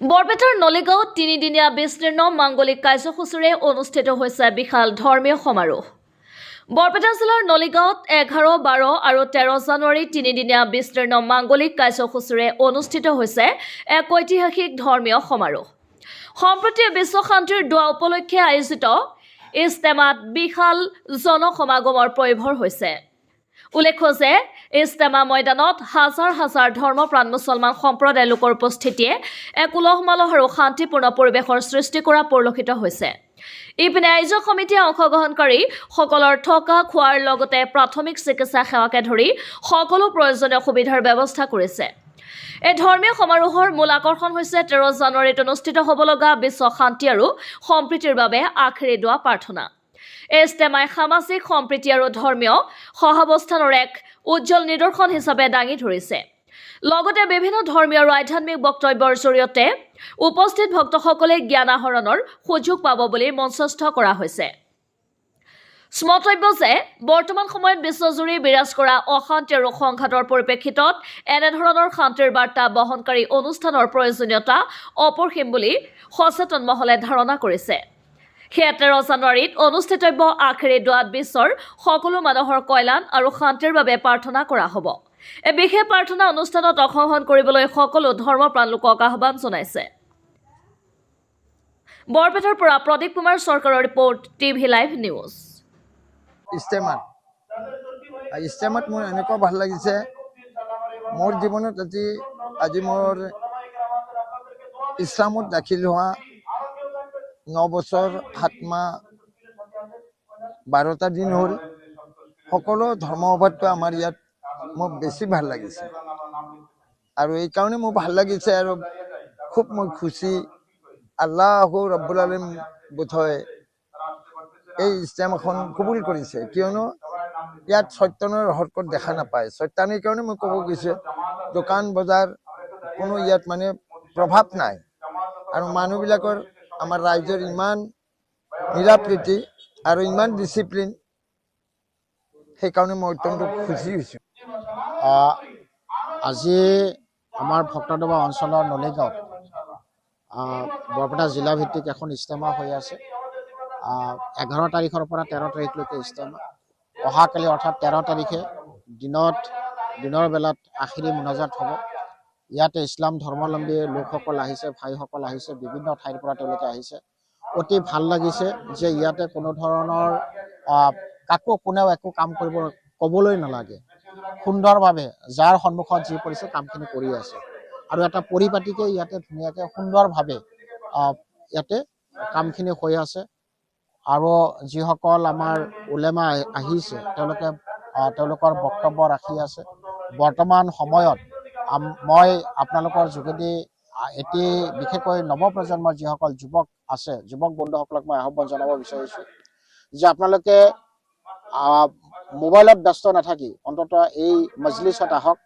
বৰপেটাৰ নলিগাঁৱত তিনিদিনীয়া বিস্তীৰ্ণ মাংগলিক কাৰ্যসূচীৰে অনুষ্ঠিত হৈছে বিশাল ধৰ্মীয় সমাৰোহ। বৰপেটা জিলাৰ নলিগাঁৱত 11, 12 আৰু 13 জানুৱাৰী তিনিদিনীয়া বিস্তীৰ্ণ মাংগলিক কাৰ্যসূচীৰে অনুষ্ঠিত হৈছে এক ঐতিহাসিক ধৰ্মীয় সমাৰোহ। সম্প্ৰতি বিশ্ব শান্তিৰ দোৱা উপলক্ষে আয়োজিত ইজতেমাত বিশাল জনসমাগমৰ পয়োভৰ হৈছে। উল্লেখ্য যে ইজতেমা ময়দানত হাজাৰ হাজাৰ ধৰ্মপ্ৰাণ মুছলমান সম্প্ৰদায়ৰ লোকৰ উপস্থিতিয়ে এক উলহ-মালহ আৰু শান্তিপূৰ্ণ পৰিৱেশৰ সৃষ্টি কৰা পৰিলক্ষিত হৈছে। ইপিনে আয়োজক সমিতিয়ে অংশগ্ৰহণকাৰী সকলৰ থকা খোৱাৰ লগতে প্ৰাথমিক চিকিৎসা সেৱাকে ধৰি সকলো প্ৰয়োজনীয় সুবিধাৰ ব্যৱস্থা কৰিছে। এই ধৰ্মীয় সমাৰোহৰ মূল আকৰ্ষণ হৈছে 13 জানুৱাৰীত অনুষ্ঠিত হ'ব লগা বিশ্ব শান্তি আৰু সম্প্ৰীতিৰ বাবে আখেৰী দোৱা প্ৰাৰ্থনা। ইজতেমাই সামাজিক সম্প্ৰীতি আৰু ধৰ্মীয় সহাৱস্থানৰ এক উজ্জ্বল নিদৰ্শন হিচাপে দাঙি ধৰিছে। লগতে বিভিন্ন ধৰ্মীয় আৰু আধ্যাত্মিক বক্তব্যৰ জৰিয়তে উপস্থিত ভক্তসকলে জ্ঞান আহৰণৰ সুযোগ পাব বুলি মঞ্চস্থ কৰা হৈছে। স্মৰ্তব্য যে বৰ্তমান সময়ত বিশ্বজুৰি বিৰাজ কৰা অশান্তি আৰু সংঘাতৰ পৰিপ্ৰেক্ষিতত এনেধৰণৰ শান্তিৰ বাৰ্তা বহনকাৰী অনুষ্ঠানৰ প্ৰয়োজনীয়তা অপৰিসীম বুলি সচেতন মহলে ধাৰণা কৰিছে। সেয়া 13 জানুৱাৰীত অনুষ্ঠিতব্য আখেৰী দোৱাত বিশ্বৰ সকলো মানুহৰ কল্যাণ আৰু শান্তিৰ বাবে প্ৰাৰ্থনা কৰা হ'ব। এই বিশেষ প্ৰাৰ্থনা অনুষ্ঠানত অংশগ্ৰহণ কৰিবলৈ সকলো ধৰ্মপ্ৰাণ লোকক আহ্বান জনাইছে। বৰপেটাৰ পৰা প্ৰদীপ কুমাৰ চৰকাৰৰ ৰিপৰ্ট, টিভি লাইভ নিউজ। ইজতেমাত মোৰ এনেকুৱা ভাল লাগিছে, মোৰ জীৱনত আজি মোৰ ইছলামত দাখিল হোৱা 9 বছৰ 7 মাহ 12টা দিন হ'ল। সকলো ধৰ্মভাৱতকৈ আমাৰ ইয়াত মোক বেছি ভাল লাগিছে আৰু এইকাৰণে মোৰ ভাল লাগিছে আৰু খুব মই খুচি। আল্লাহু ৰব্বুল আলম বোধহয় এই ইজতেমাখন কবুল কৰিছে, কিয়নো ইয়াত চৈতানৰ হৰকত দেখা নাপায়। চৈতানৰ কাৰণে মই ক'ব গৈছে দোকান বজাৰ কোনো ইয়াত মানে প্ৰভাৱ নাই আৰু মানুহবিলাকৰ আমাৰ ৰাইজৰ ইমান মিলা-প্ৰীতি আৰু ইমান ডিচিপ্লিন, সেইকাৰণে মই অত্যন্ত খুচি হৈছোঁ। আজি আমাৰ ভক্তদবা অঞ্চলৰ নলিগাঁৱত বৰপেটা জিলা ভিত্তিক এখন ইজতেমা হৈ আছে। 11 তাৰিখৰ পৰা 13 তাৰিখলৈকে ইজতেমা। অহাকালি অৰ্থাৎ 13 তাৰিখে দিনৰ বেলাত আখিৰী মুনাজাত হ'ব। ইয়াতে ইছলাম ধৰ্মাৱলম্বী লোকসকল আহিছে, ভাইসকল আহিছে, বিভিন্ন ঠাইৰ পৰা তেওঁলোকে আহিছে। অতি ভাল লাগিছে যে ইয়াতে কোনো ধৰণৰ কোনেও একো কাম ক'বলৈ নালাগে। সুন্দৰভাৱে যাৰ সন্মুখত যি পৰিছে কামখিনি কৰি আছে আৰু এটা পৰিপাটিকে ইয়াতে ধুনীয়াকে সুন্দৰভাৱে ইয়াতে কামখিনি হৈ আছে। আৰু যিসকল আমাৰ উলেমা আহিছে তেওঁলোকে তেওঁলোকৰ বক্তব্য ৰাখি আছে। বৰ্তমান সময়ত মই আপোনালোকৰ যোগেদি এটি বিশেষকৈ নৱপ্ৰজন্মৰ যিসকল যুৱক আছে, যুৱক বন্ধুসকলক মই আহ্বান জনাব বিচাৰিছোঁ যে আপোনালোকে মোবাইলত ব্যস্ত নাথাকি অন্ততঃ এই মজলিছত আহক,